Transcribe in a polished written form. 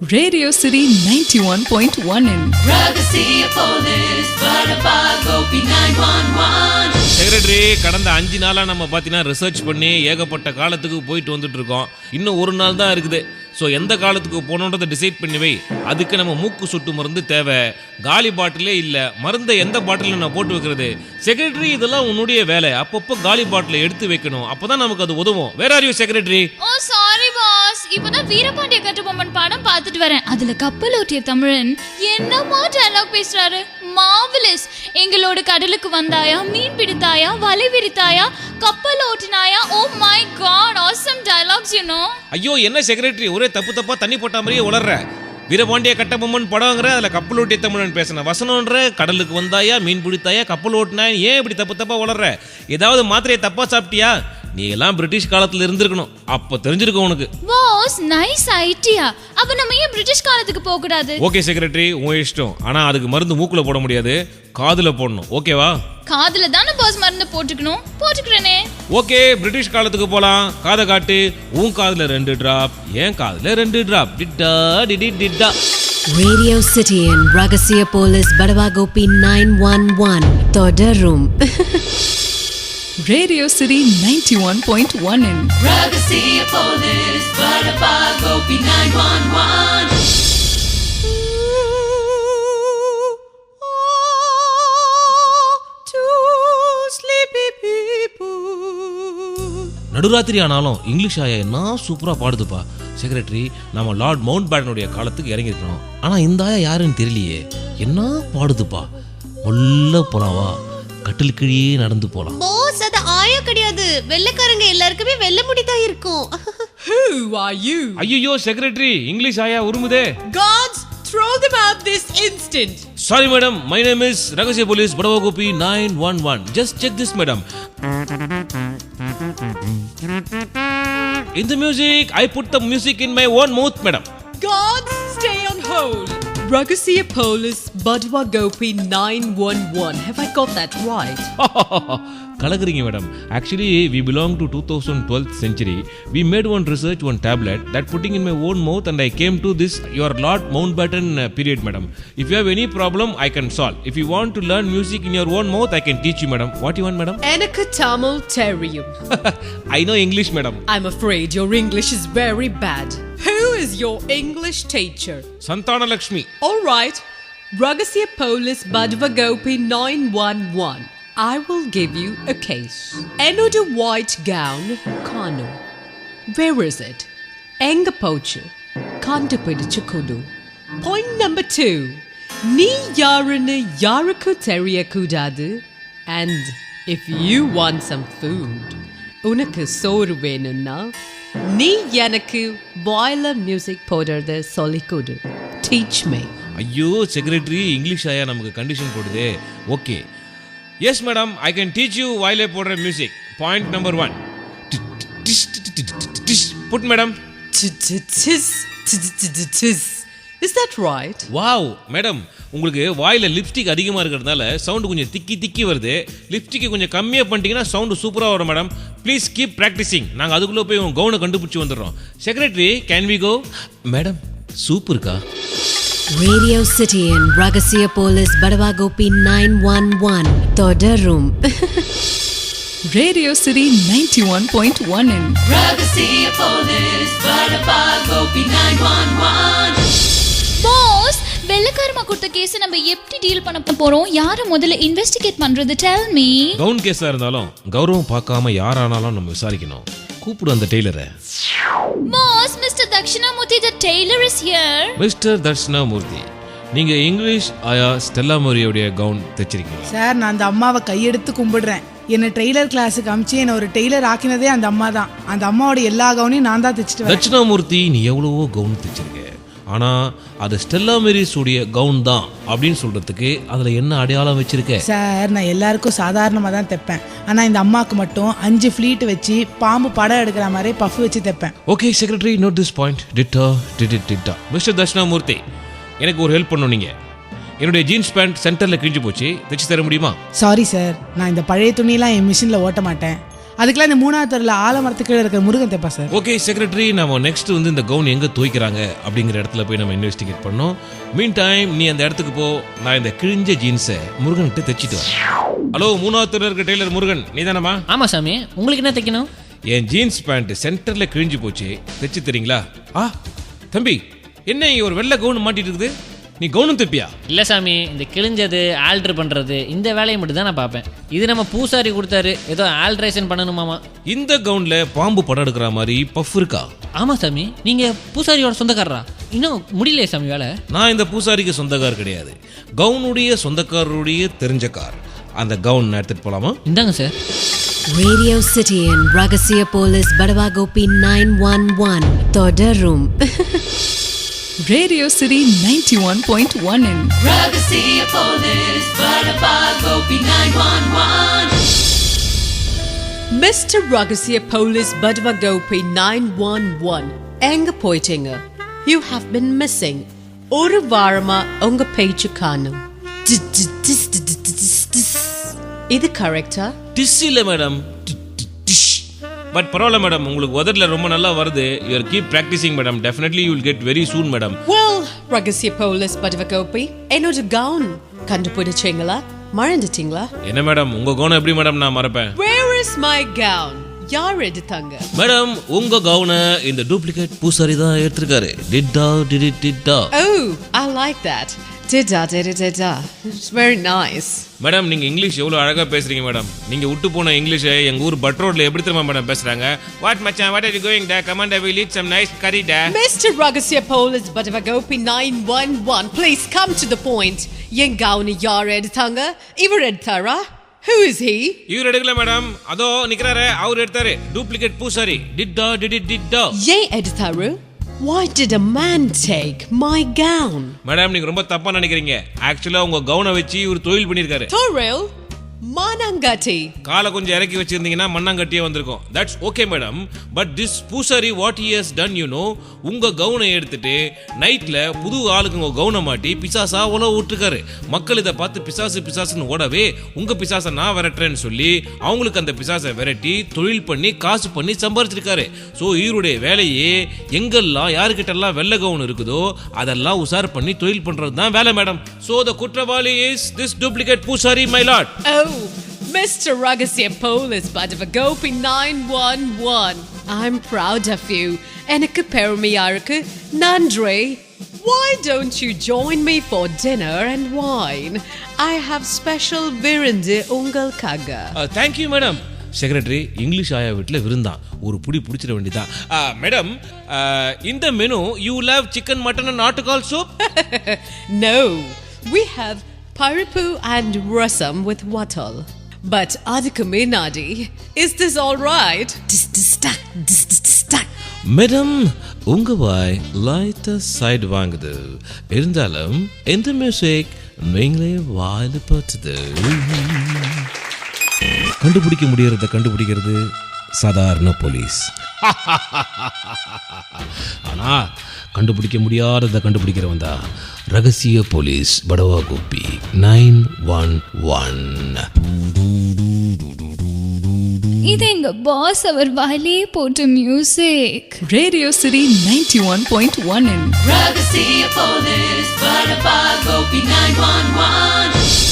Radio City 91.1 in Ragasiya Police, Vadapagopi 911. Secretary, கடந்த 5 நாளா நம்ம பார்த்தீங்கன்னா ரிசர்ச் பண்ணி ஏகப்பட்ட காலத்துக்கு போயிட்டு வந்துட்டு இருக்கோம். இன்னும் ஒரு நாள் தான் இருக்குது. ஸோ எந்த காலத்துக்கு போகணுன்றதை டிசைட் பண்ணி வை. அதுக்கு நம்ம மூக்கு சொட்டு மருந்து தேவை. காலி பாட்டிலே இல்லை, மருந்தை எந்த பாட்டிலில் நான் போட்டு வைக்கிறது? செக்ரட்டரி, இதெல்லாம் உன்னுடைய வேலை. அப்பப்போ காலி பாட்டிலை எடுத்து வைக்கணும், அப்போதான் நமக்கு அது உதவும். Where are you secretary? Oh sorry boss, இப்பதான் வீரபாண்டிய கட்டபொம்மன் படம் பார்த்துட்டு வரேன். அதுல கப்பல் ஓட்டிய தமிழன் என்னமா டயலாக் பேசுறாரு, மார்வெலஸ். எங்களோட கடலுக்கு வந்தாயா, மீன் பிடித்தாயா, வலை விரித்தாயா, கப்பல் ஓட்டினாயா. Oh my god, awesome dialogues you know. ஐயோ, என்ன செக்ரட்டரி, ஒரே தப்பு தப்பா தண்ணி போட்ட மாதிரியே உளர்ற. வீரபாண்டிய கட்டபொம்மன் படங்கிற, அதில் கப்பல் ஓட்டிய தமிழன் பேசின வசனம்ன்ற, கடலுக்கு வந்தாயா, மீன் பிடித்தாயா, கப்பல் ஓட்டினாயா, ஏன் இப்படி தப்பு தப்பா உளர்ற? ஏதாவது மாத்திரையை தப்பா சாப்பிட்டியா? நீ எல்லாம் பிரிட்டிஷ் காலத்துல இருந்திருக்கணும், அப்ப தெரிஞ்சிருக்கும் உனக்கு. Was nice idea. அப்ப நம்ம ஏன் பிரிட்டிஷ் காலத்துக்கு போக கூடாது? ஓகே செக்ரட்டரி, உன் இஷ்டம். ஆனா அதுக்கு மருந்து மூக்குல போட முடியாது, காதுல போடணும். ஓகேவா? காதுல தானே பாஸ் மருந்து போட்டுக்கணும். போட்டுக்கிறேனே. ஓகே, பிரிட்டிஷ் காலத்துக்கு போலாம். காதை காட்டு. உன் காதுல 2 டிராப், என் காதுல 2 டிராப். டிட்டா டிடி டிட்டா. Radio City in Ragasiya Police, Vadapagopi 911. Todarum. Radio City 91.1 in Ragasiya Police, Vadapagopi 911. நடுராத்திரி ஆனாலும் இங்கிலீஷ் ஆயா என்ன சூப்பரா பாடுதுப்பா. செக்ரட்டரி, நம்ம லார்ட் மவுண்ட் பேட்டனுடைய காலத்துக்கு இறங்கிருக்கணும். ஆனா இந்த ஆயா யாருன்னு தெரியலையே, என்ன பாடுதுப்பா. உள்ள போலாவா, கட்டில் கீழே நடந்து போலாம். பாஸ், அது ஆயா கிடையாது, வெள்ளைக்காரங்க எல்லாருக்குமே வெள்ளை முடி தான் இருக்கும். Who are you? ஐயோ செக்ரட்டரி, இங்கிலீஷ் ஆயா உருமுதே. Guards, throw them out this instant. Sorry madam, my name is ரகசிய போலீஸ் வடவாகோபி 911. Just check this madam. In the music, I put the music in my own mouth, madam. Guards, stay on hold. Ragasiya Police, Vadapagopi 911. Have I got that right? கலக்குறீங்க madam. Actually we belong to 2012th century. We made one research, one tablet that putting in my own mouth, and I came to this your Lord Mountbatten period, madam. If you have any problem, I can solve. If you want to learn music in your own mouth, I can teach you, madam. What you want, madam? Anaka Tamil Terrium. I know English, madam. I'm afraid your English is very bad. Who is your English teacher? Santana Lakshmi. All right. Ragasiya Police, Vadapagopi 911. I will give you a case. Another white gown, Kanu. Where is it? Enga pochu. Kandapidicha kudu. Point number 2. Nee yarana yaraku teriya kudadu. And if you want some food, unakku soru venunna, nee yanakku boiler music podradha sollikudu. Teach me. ஐயோ secretary, English ஆயா நமக்கு condition போடுதே. Okay, yes madam, I can teach you வாயிலே போடுற music. Point number 1. Put madam. Is that right? Wow madam, உங்களுக்கு வாயில lipstick அதிகமாக இருக்கிறதுனால சவுண்டு கொஞ்சம் திக்கி வருது. லிப்ஸ்டிக்கை கொஞ்சம் கம்மியாக பண்ணிட்டீங்கன்னா சவுண்டு சூப்பராக வரும் மேடம். Please keep practising. நாங்கள் அதுக்குள்ளே போய் உங்கள் கவுனை கண்டுபிடிச்சி வந்துடுறோம். Secretary, can we go? Madam, soup இருக்கா? Radio City in Ragasiya Police, Vadapagopi 911. Todarum. Radio City 91.1 in Ragasiya Police, Vadapagopi 911. Pass, வெள்ளக்காரமா கொடுத்த கேஸ் நம்ம எப்படி டீல் பண்ண போறோம்? யாரை முதல்ல இன்வெஸ்டிகேட் பண்றது? Tell me. கவுன் கேஸாக இருந்தாலும் கௌரவம் பார்க்காம யாரானாலும் நம்ம விசாரிக்கணும். கூப்பிடு அந்த டெய்லரை. Boss, mister Dakshinamurthy, the tailor is here. Mister Darshanamurthy, நீங்க இங்கிலீஷ் ஆயா ஸ்டெல்லா மோரியோடைய கவுன் தைச்சிருக்கீங்க சார். நான் அந்த அம்மாவை கையெடுத்து கும்பிடுறேன். என்னை டெய்லர் கிளாஸுக்கு அமிச்சு என்னை ஒரு டெய்லர் ஆக்கினதே அந்த அம்மா தான். அந்த அம்மாவோட எல்லா கவுனையும் நான் தான் தைச்சிட்டு வரேன். தட்சிணாமூர்த்தி, நீ எவ்வளவோ கவுன் தைச்சிருக்க, ஆனா அது ஸ்டெல்லா மேரிஸ் உடைய கவுன் தான் அப்படின்னு சொல்றதுக்கு அதுல என்ன அடையாளம் வச்சிருக்க? சார், நான் எல்லாருக்கும் சாதாரணமாக தான் தைப்பேன். ஆனால் இந்த அம்மாவுக்கு மட்டும் 5 ஃப்ளீட் வச்சு பாம்பு படம் எடுக்கிற மாதிரி பஃப் வச்சு தைப்பேன். Okay secretary, note this point. டிட்டா. மிஸ்டர் தட்சிணாமூர்த்தி, எனக்கு ஒரு ஹெல்ப் பண்ணும். நீங்க என்னுடைய ஜீன்ஸ் பேண்ட் சென்டர்ல கிழிஞ்சு போச்சு, தைச்சு தர முடியுமா? சாரி சார், நான் இந்த பழைய துணியெல்லாம் என் மிஷினில் ஓட்ட மாட்டேன். அதுக்கெல்லாம் இந்த 3வது தெருல ஆலமரத்துக்கு கீழே இருக்கிற முருகன் தைப்பா சார். ஓகே செக்ரட்டரி, நம்ம நெக்ஸ்ட் வந்து இந்த கவுன் எங்க துவைக்கிறாங்க அப்படிங்கிற இடத்துல போய் நம்ம இன்வெஸ்டிகேட் பண்ணோம். மீன் டைம் நீ அந்த இடத்துக்கு போ, நான் இந்த கிழிஞ்ச ஜீன்ஸை முருகன்கிட்ட தைச்சிட்டு வரேன். ஹலோ, 3வது தெருல இருக்க டெய்லர் முருகன் நீ தானமா? ஆமா சாமி, உங்களுக்கு என்ன தைக்கணும்? என் ஜீன்ஸ் பேண்ட் சென்டர்ல கிழிஞ்சு போச்சு, தைச்சு தரீங்களா? தம்பி, என்ன இங்க ஒரு வெள்ளை கவுன் மாட்டிட்டு இருக்குது, நீ கவுனும் தைப்பியா? இல்லை சாமி, இந்த கிழிஞ்சது ஆல்ட்ரு பண்ணுறது இந்த வேலையை மட்டும் தான் நான் பார்ப்பேன். இது நம்ம பூசாரி கொடுத்தாரு, ஏதோ ஆல்ட்ரேஷன் பண்ணணுமாமா. இந்த கவுன்ல பாம்பு படம் எடுக்கிற மாதிரி பஃப் இருக்கா? ஆமாம் சாமி, நீங்கள் பூசாரியோட சொந்தக்காரரா? இன்னும் முடியலையே சாமி வேலை. நான் இந்த பூசாரிக்கு சொந்தக்கார் கிடையாது, கவுனுடைய சொந்தக்காரருடைய தெரிஞ்ச கார். அந்த கவுன் எடுத்துட்டு போலாமா? இந்தாங்க sir. Radio City and Ragasiya Police Badavagopi 911 Todarum. Radio City 91.1 in. Ragasiya Police, Badaba Gopi 911. Mr. Ragasiya Police Badavagopi 911. எங்க போயிட்டீங்க? You have been missing. ஒரு வாரமா உங்க பேச்சு காணோம். இது கரெக்டா? டிஸ் இல்ல மேடம், பட் பரவாயில்ல மேடம், உங்களுக்கு உதடல ரொம்ப நல்லா வருது. You are keep practising madam, definitely you will get very soon madam. Well, Ragasiya Police Badavagopi, என்னோட கவுன் கண்டுபிடிச்சீங்களா? மறந்துட்டீங்களா? என்ன மேடம், உங்க கவுன் எப்படி மேடம் நான் மறப்பேன்? Where is my gown? யார் எடுத்தாங்க? மேடம், உங்க கவுனை இந்த டூப்ளிகேட் பூசாரி தான் எடுத்திருக்காரு. டிட்டா. Oh, I like that. Dida. It's very nice. Madam, நீங்க இங்கிலீஷ் எவ்வளவு அழகா பேசுறீங்க மேடம். நீங்க விட்டு போன இங்கிலீஷை எங்க ஊர் பட் ரோட்ல எப்படி தெரியுமா மேடம் பேசுறாங்க? வாட் மச்சான், what are you going there? Come on, I will eat some nice curry there. Mr. Ragasiya Police Badavagopi 911, please come to the point. என் கவுனை யார் எடுத்தாங்க? இவர் எடுத்தாரா? Who is he? இவர் எடுக்கல மேடம், அதோ நிக்கிறாரு, அவர் எடுத்தாரு. டூப்ளிகேட் பூசாரி. டிட்டா. ஏன் எடுத்தாரு? Why did a man take my gown? Madam, நீங்க ரொம்ப தப்பா நினைக்கிறீங்க. ஆக்சுவலா உங்க கவுனை வச்சு இவர் தொழில் பண்ணிருக்காரு. Thoril Manangati. காலை கொஞ்சம் இறக்கி வச்சிருந்தீங்கன்னா மண்ணாங்கட்டியே வந்திருக்கும். That's okay madam, but this பூசாரி what he has done you know, உங்க கவுனை எடுத்துட்டு நைட்ல புது ஆளுக்கு உங்க கவுனை மாட்டி பிசாசா உலக விட்டுருக்காரு. மக்கள் இதை பார்த்து பிசாசுன்னு ஓடவே உங்க பிசாசை நான் விரட்டுறேன்னு சொல்லி அவங்களுக்கு அந்த பிசாசை விரட்டி தொழில் பண்ணி காசு பண்ணி சம்பாரிச்சிருக்காரு. ஸோ இவருடைய வேலையே எங்கெல்லாம் யாருக்கிட்டெல்லாம் வெள்ளை கவுன் இருக்குதோ அதெல்லாம் உசார் பண்ணி தொழில் பண்றது தான் வேலை மேடம். ஸோ த குற்றவாளி இஸ் திஸ் டூப்ளிகேட் பூசாரி my Lord. Oh, Mr. Ragasiya Police Badavagopi 911. I'm proud of you. எனக்கு பெருமையா இருக்கு. நன்றி. Why don't you join me for dinner and wine? I have special விருந்து உங்களுக்காக. Thank you madam. செக்ரட்டரி, இங்கிலீஷ் ஆயா வீட்டில் விருந்தான், ஒரு புடி பிடிச்சிட வேண்டியதான். மேடம், இந்த menu you love chicken, mutton and நாட்டுக்கால் soup? No, we have paripu and rasam with wattle. But adukku meenadi, is this all right? Madam, உங்க வாய் லைட்டா சைடு வாங்குது, இருந்தாலும் இந்த மியூசிக் நீங்களே வாயில பட்டுது. கண்டுபிடிக்க முடியறத கண்டுபிடிக்கிறது சாதாரண போலீஸ். ஆனா கண்டுபிடிக்க முடியாததை கண்டுபிடிக்கிறவன் தான் ரகசிய போலீஸ் படவாகோபி 911. இது எங்க பாஸ் அவர் வாயிலே போட்ட music. Radio City 91.1 in. Ragasiya Police, Badaba Gopi 911.